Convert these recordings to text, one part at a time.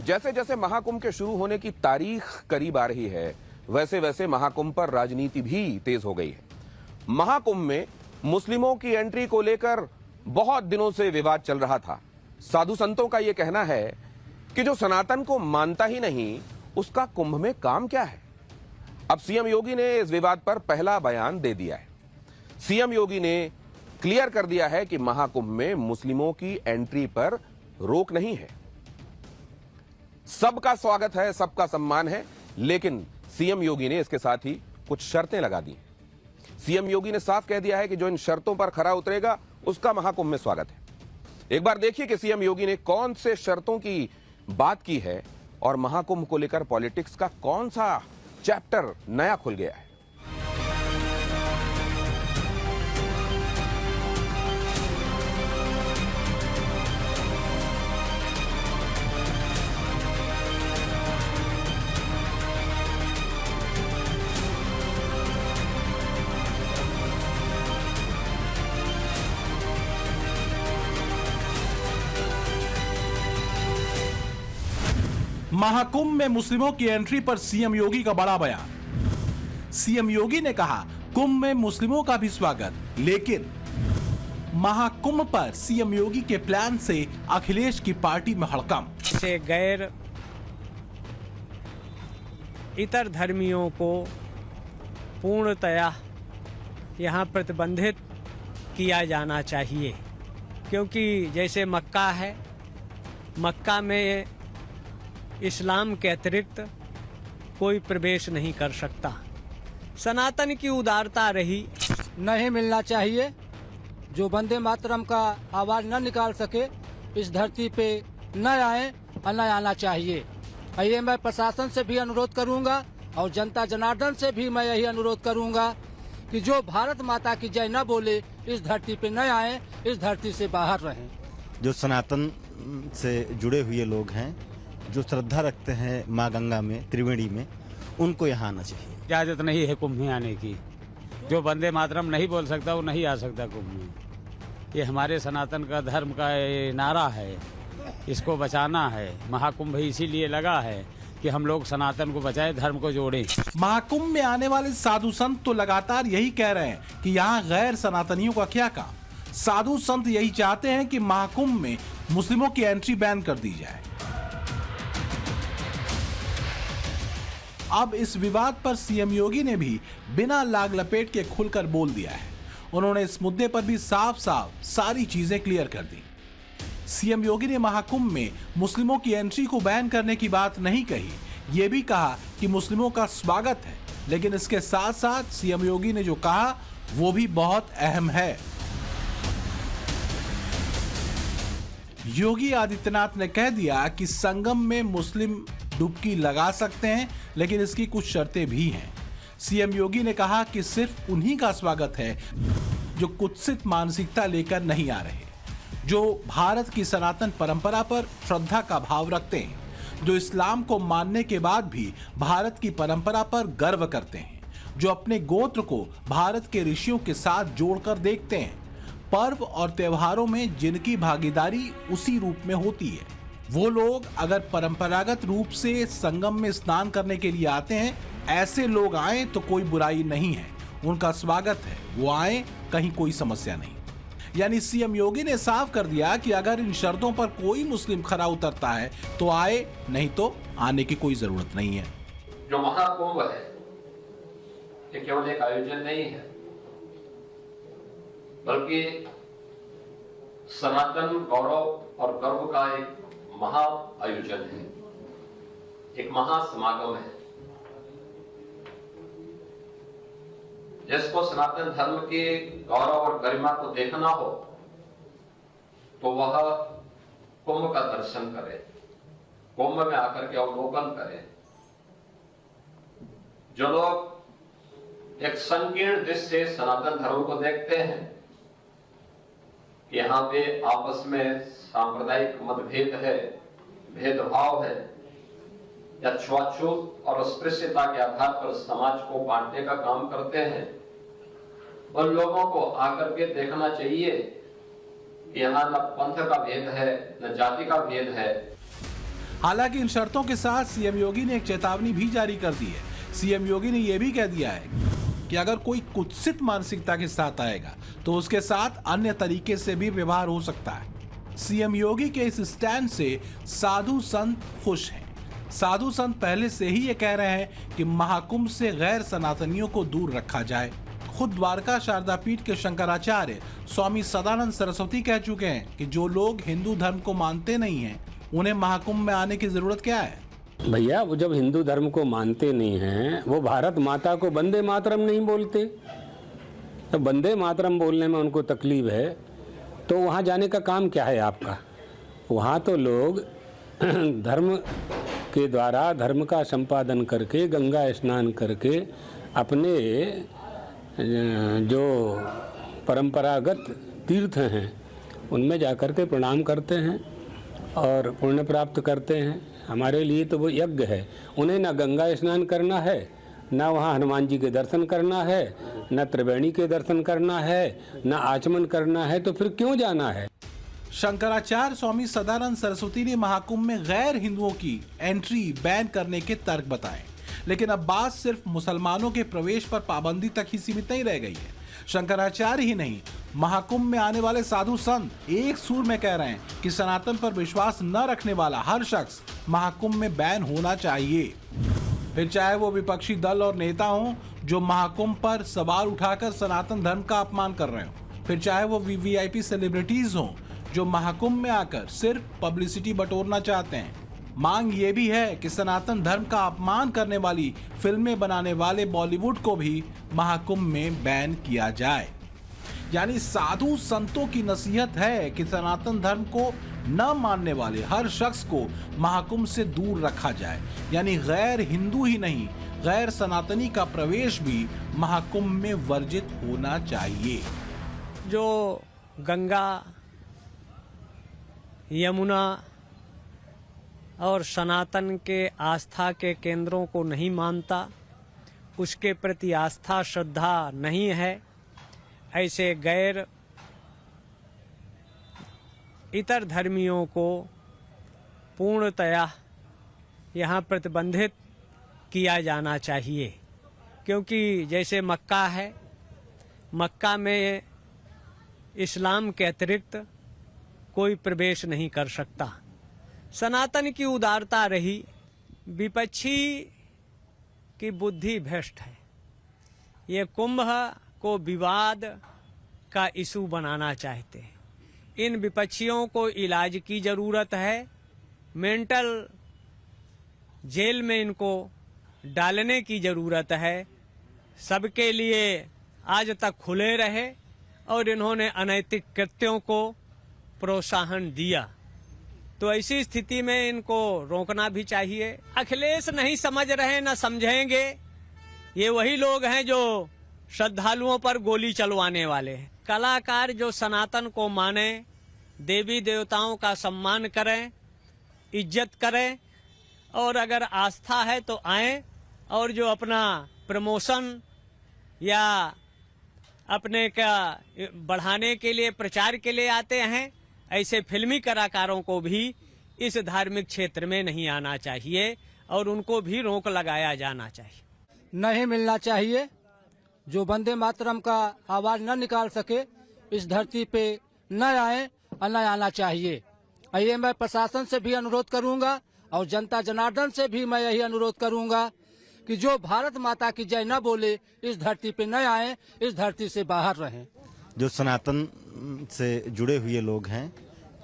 जैसे जैसे महाकुंभ के शुरू होने की तारीख करीब आ रही है, वैसे वैसे महाकुंभ पर राजनीति भी तेज हो गई है। महाकुंभ में मुस्लिमों की एंट्री को लेकर बहुत दिनों से विवाद चल रहा था। साधु संतों का यह कहना है कि जो सनातन को मानता ही नहीं, उसका कुंभ में काम क्या है। अब सीएम योगी ने इस विवाद पर पहला बयान दे दिया है। सीएम योगी ने क्लियर कर दिया है कि महाकुंभ में मुस्लिमों की एंट्री पर रोक नहीं है। सबका स्वागत है, सबका सम्मान है, लेकिन सीएम योगी ने इसके साथ ही कुछ शर्तें लगा दी। सीएम योगी ने साफ कह दिया है कि जो इन शर्तों पर खरा उतरेगा उसका महाकुंभ में स्वागत है। एक बार देखिए कि सीएम योगी ने कौन से शर्तों की बात की है और महाकुंभ को लेकर पॉलिटिक्स का कौन सा चैप्टर नया खुल गया है। महाकुंभ में मुस्लिमों की एंट्री पर सीएम योगी का बड़ा बयान। सीएम योगी ने कहा कुंभ में मुस्लिमों का भी स्वागत, लेकिन महाकुंभ पर सीएम योगी के प्लान से अखिलेश की पार्टी में हड़कंप। से गैर इतर धर्मियों को पूर्णतया यहाँ प्रतिबंधित किया जाना चाहिए, क्योंकि जैसे मक्का है, मक्का में इस्लाम के अतिरिक्त कोई प्रवेश नहीं कर सकता। सनातन की उदारता रही नहीं मिलना चाहिए। जो वंदे मातरम का आवाज न निकाल सके इस धरती पे न आए और न आना चाहिए। ये मैं प्रशासन से भी अनुरोध करूंगा और जनता जनार्दन से भी मैं यही अनुरोध करूंगा कि जो भारत माता की जय न बोले इस धरती पे न आए, इस धरती से बाहर रहें। जो सनातन से जुड़े हुए लोग हैं, जो श्रद्धा रखते हैं माँ गंगा में, त्रिवेणी में, उनको यहाँ आना चाहिए। इजाजत नहीं है कुंभ में आने की। जो वंदे मातरम नहीं बोल सकता वो नहीं आ सकता कुंभ में। ये हमारे सनातन का धर्म का नारा है, इसको बचाना है। महाकुंभ इसीलिए लगा है कि हम लोग सनातन को बचाए, धर्म को जोड़ें। महाकुंभ में आने वाले साधु संत तो लगातार यही कह रहे हैं कि यहाँ गैर सनातनियों का क्या काम। साधु संत यही चाहते हैं कि महाकुंभ में मुस्लिमों की एंट्री बैन कर दी जाए। अब इस विवाद पर सीएम योगी ने भी बिना लाग लपेट के खुलकर बोल दिया है। उन्होंने इस मुद्दे पर भी साफ साफ सारी चीजें क्लियर कर दी। सीएम योगी ने महाकुंभ में मुस्लिमों की एंट्री को बैन करने की बात नहीं कही, ये भी कहा कि मुस्लिमों का स्वागत है, लेकिन इसके साथ साथ सीएम योगी ने जो कहा वो भी बहुत अहम है। योगी आदित्यनाथ ने कह दिया कि संगम में मुस्लिम डुबकी लगा सकते हैं, लेकिन इसकी कुछ शर्तें भी हैं। सीएम योगी ने कहा कि सिर्फ उन्हीं का स्वागत है जो कुत्सित मानसिकता लेकर नहीं आ रहे, जो भारत की सनातन परंपरा पर श्रद्धा का भाव रखते हैं, जो इस्लाम को मानने के बाद भी भारत की परंपरा पर गर्व करते हैं, जो अपने गोत्र को भारत के ऋषियों के साथ जोड़कर देखते हैं, पर्व और त्योहारों में जिनकी भागीदारी उसी रूप में होती है। वो लोग अगर परंपरागत रूप से संगम में स्नान करने के लिए आते हैं, ऐसे लोग आए तो कोई बुराई नहीं है, उनका स्वागत है, वो आए, कहीं कोई समस्या नहीं। यानी सीएम योगी ने साफ कर दिया कि अगर इन शर्तों पर कोई मुस्लिम खरा उतरता है तो आए, नहीं तो आने की कोई जरूरत नहीं है। जो महाकुंभ है ये केवल एक आयोजन नहीं है, बल्कि सनातन गौरव और गर्व का एक महा आयोजन है, एक महासमागम है। जिसको सनातन धर्म के गौरव और गरिमा को देखना हो तो वह कुंभ का दर्शन करे, कुंभ में आकर के अवलोकन करे। जो लोग एक संकीर्ण दृष्टि से सनातन धर्म को देखते हैं कि यहाँ पे आपस में सांप्रदायिक मतभेद है, भेदभाव है या छुआछूत और अस्पृश्यता के आधार पर समाज को बांटने का काम करते हैं, उन लोगों को आकर के देखना चाहिए कि यहाँ न पंथ का भेद है, न जाति का भेद है, हालांकि इन शर्तों के साथ सीएम योगी ने एक चेतावनी भी जारी कर दी है। सीएम योगी ने यह भी कह दिया है कि अगर कोई कुत्सित मानसिकता के साथ आएगा तो उसके साथ अन्य तरीके से भी व्यवहार हो सकता है। सीएम योगी के इस स्टैंड से साधु संत खुश हैं। साधु संत पहले से ही ये कह रहे हैं कि महाकुंभ से गैर सनातनियों को दूर रखा जाए। खुद द्वारका शारदा पीठ के शंकराचार्य स्वामी सदानंद सरस्वती कह चुके हैं कि जो लोग हिंदू धर्म को मानते नहीं हैं उन्हें महाकुंभ में आने की जरूरत क्या है। भैया वो जब हिंदू धर्म को मानते नहीं हैं, वो भारत माता को वंदे मातरम नहीं बोलते, तो वंदे मातरम बोलने में उनको तकलीफ है, तो वहाँ जाने का काम क्या है आपका। वहाँ तो लोग धर्म के द्वारा धर्म का संपादन करके गंगा स्नान करके अपने जो परंपरागत तीर्थ हैं उनमें जाकर के प्रणाम करते हैं और पुण्य प्राप्त करते हैं। हमारे लिए तो वो यज्ञ है। उन्हें ना गंगा स्नान करना है, ना वहाँ हनुमान जी के दर्शन करना है, ना त्रिवेणी के दर्शन करना है, ना आचमन करना है, तो फिर क्यों जाना है। शंकराचार्य स्वामी सदानंद सरस्वती ने महाकुंभ में गैर हिंदुओं की एंट्री बैन करने के तर्क बताए, लेकिन अब बात सिर्फ मुसलमानों के प्रवेश पर पाबंदी तक ही सीमित नहीं रह गई है। शंकराचार्य ही नहीं, महाकुंभ में आने वाले साधु संत एक सुर में कह रहे हैं कि सनातन पर विश्वास न रखने वाला हर शख्स महाकुंभ में बैन होना चाहिए। फिर चाहे वो विपक्षी दल और नेता हों जो महाकुंभ पर सवाल उठाकर सनातन धर्म का अपमान कर रहे हों, फिर चाहे वो वीवीआईपी सेलिब्रिटीज हों जो महाकुंभ में आकर सिर्फ पब्लिसिटी बटोरना चाहते हैं। मांग ये भी है कि सनातन धर्म का अपमान करने वाली फिल्में बनाने वाले बॉलीवुड को भी महाकुंभ में बैन किया जाए। यानी साधु संतों की नसीहत है कि सनातन धर्म को न मानने वाले हर शख्स को महाकुंभ से दूर रखा जाए। यानी गैर हिंदू ही नहीं, गैर सनातनी का प्रवेश भी महाकुंभ में वर्जित होना चाहिए। जो गंगा, यमुना और सनातन के आस्था के केंद्रों को नहीं मानता, उसके प्रति आस्था श्रद्धा नहीं है, ऐसे गैर इतर धर्मियों को पूर्णतया यहाँ प्रतिबंधित किया जाना चाहिए। क्योंकि जैसे मक्का है, मक्का में इस्लाम के अतिरिक्त कोई प्रवेश नहीं कर सकता। सनातन की उदारता रही, विपक्षी की बुद्धि भ्रष्ट है। ये कुंभ को विवाद का इशू बनाना चाहते हैं। इन विपक्षियों को इलाज की जरूरत है, मेंटल जेल में इनको डालने की जरूरत है। सबके लिए आज तक खुले रहे और इन्होंने अनैतिक कृत्यों को प्रोत्साहन दिया, तो ऐसी स्थिति में इनको रोकना भी चाहिए। अखिलेश नहीं समझ रहे, न समझेंगे। ये वही लोग हैं जो श्रद्धालुओं पर गोली चलवाने वाले हैं। कलाकार जो सनातन को माने, देवी देवताओं का सम्मान करें, इज्जत करें, और अगर आस्था है तो आएं, और जो अपना प्रमोशन या अपने का बढ़ाने के लिए, प्रचार के लिए आते हैं, ऐसे फिल्मी कलाकारों को भी इस धार्मिक क्षेत्र में नहीं आना चाहिए और उनको भी रोक लगाया जाना चाहिए। नहीं मिलना चाहिए। जो वंदे मातरम का आवाज न निकाल सके इस धरती पे न आए और न आना चाहिए। ये मैं प्रशासन से भी अनुरोध करूंगा और जनता जनार्दन से भी मैं यही अनुरोध करूंगा कि जो भारत माता की जय न बोले इस धरती पे न आए, इस धरती से बाहर रहें। जो सनातन से जुड़े हुए लोग हैं,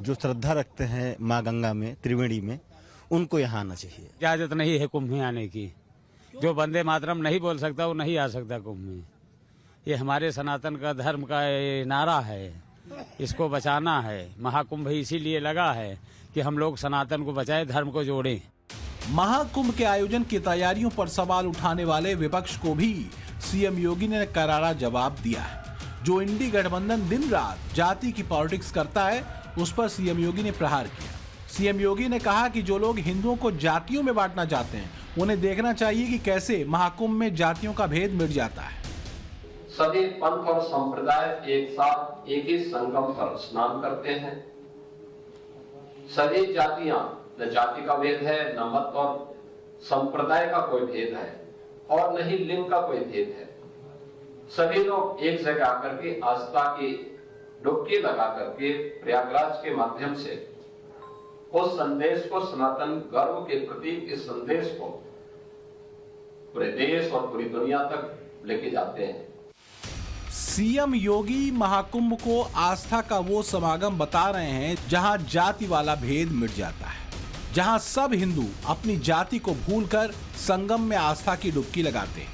जो श्रद्धा रखते हैं माँ गंगा में, त्रिवेणी में, उनको यहाँ आना चाहिए। इजाजत नहीं है कुंभ में आने की। जो वंदे मातरम नहीं बोल सकता वो नहीं आ सकता कुंभ में। ये हमारे सनातन का धर्म का ये नारा है, इसको बचाना है। महाकुंभ इसीलिए लगा है कि हम लोग सनातन को बचाएं, धर्म को जोड़ें। महाकुंभ के आयोजन की तैयारियों पर सवाल उठाने वाले विपक्ष को भी सीएम योगी ने करारा जवाब दिया है। जो इंडी गठबंधन दिन रात जाति की पॉलिटिक्स करता है, उस पर सीएम योगी ने प्रहार किया। सीएम योगी ने कहा कि जो लोग हिंदुओं को जातियों में बांटना चाहते हैं, उन्हें देखना चाहिए कि कैसे महाकुंभ में जातियों का भेद मिट जाता है। सभी पंथ और संप्रदाय एक साथ एक ही संगम पर स्नान करते हैं। सभी जातियां न जाति का भेद है, न मत और संप्रदाय का कोई भेद है और न ही लिंग का कोई भेद है। सभी लोग एक जगह आकर के आस्था की डुबकी लगा करके प्रयागराज के माध्यम से उस संदेश को, सनातन गर्व के प्रतीक इस संदेश को पूरे देश और पूरी दुनिया तक लेके जाते हैं। सीएम योगी महाकुंभ को आस्था का वो समागम बता रहे हैं जहां जाति वाला भेद मिट जाता है, जहां सब हिंदू अपनी जाति को भूलकर संगम में आस्था की डुबकी लगाते हैं।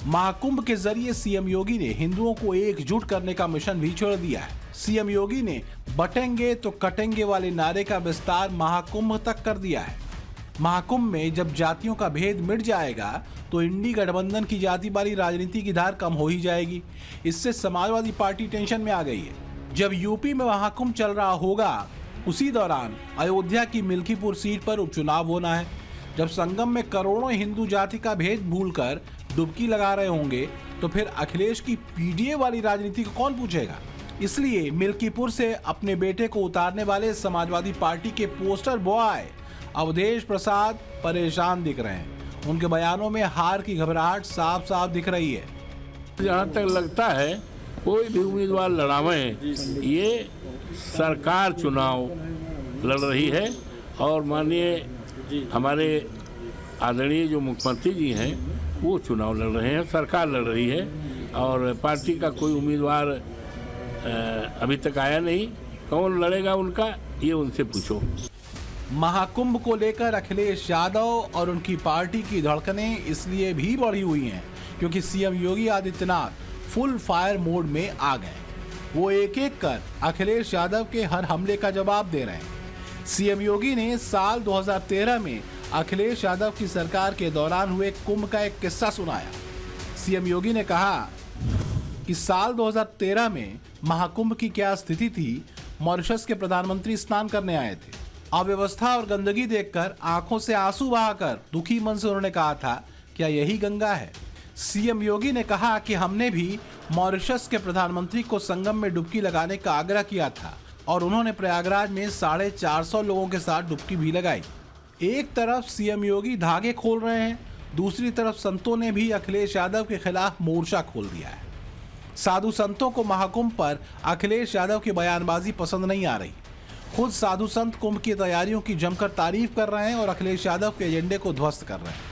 महाकुंभ के जरिए सीएम योगी ने हिंदुओं को एकजुट करने का मिशन भी छोड़ दिया है। सीएम योगी ने बटेंगे तो कटेंगे वाले नारे का विस्तार महाकुंभ तक कर दिया है। महाकुंभ में जब जातियों का भेद मिट जाएगा तो इंडी गठबंधन की जाति वाली राजनीति की धार कम हो ही जाएगी। इससे समाजवादी पार्टी टेंशन में आ गई है। जब यूपी में महाकुंभ चल रहा होगा उसी दौरान अयोध्या की मिल्कीपुर सीट पर उपचुनाव होना है। जब संगम में करोड़ों हिंदू जाति का भेद भूलकर डुबकी लगा रहे होंगे तो फिर अखिलेश की पीडीए वाली राजनीति को कौन पूछेगा। इसलिए मिल्कीपुर से अपने बेटे को उतारने वाले समाजवादी पार्टी के पोस्टर बॉय अवधेश प्रसाद परेशान दिख रहे हैं। उनके बयानों में हार की घबराहट साफ साफ दिख रही है। जहाँ तक लगता है कोई भी उम्मीदवार लड़ावे, ये सरकार चुनाव लड़ रही है और माननीय हमारे आदरणीय जो मुख्यमंत्री जी हैं वो चुनाव लड़ रहे हैं, सरकार लड़ रही है और पार्टी का कोई उम्मीदवार अभी तक आया नहीं। कौन लड़ेगा उनका, ये उनसे पूछो। महाकुंभ को लेकर अखिलेश यादव और उनकी पार्टी की धड़कनें इसलिए भी बढ़ी हुई हैं क्योंकि CM Yogi Adityanath full fire mode में आ गए। वो एक एक कर अखिलेश यादव के हर हमले का जवाब दे रहे हैं। सीएम योगी ने साल 2013 में अखिलेश यादव की सरकार के दौरान हुए कुंभ का एक किस्सा सुनाया। सीएम योगी ने कहा कि साल 2013 में महाकुंभ की क्या स्थिति थी। मॉरिशस के प्रधानमंत्री स्नान करने आए थे। अव्यवस्था और गंदगी देखकर आंखों से आंसू बहाकर दुखी मन से उन्होंने कहा था, क्या यही गंगा है। सीएम योगी ने कहा कि हमने भी मॉरिशस के प्रधानमंत्री को संगम में डुबकी लगाने का आग्रह किया था और उन्होंने प्रयागराज में 450 लोगों के साथ डुबकी भी लगाई। एक तरफ सीएम योगी धागे खोल रहे हैं, दूसरी तरफ संतों ने भी अखिलेश यादव के खिलाफ मोर्चा खोल दिया है। साधु संतों को महाकुंभ पर अखिलेश यादव की बयानबाजी पसंद नहीं आ रही। खुद साधु संत कुंभ की तैयारियों की जमकर तारीफ कर रहे हैं और अखिलेश यादव के एजेंडे को ध्वस्त कर रहे हैं।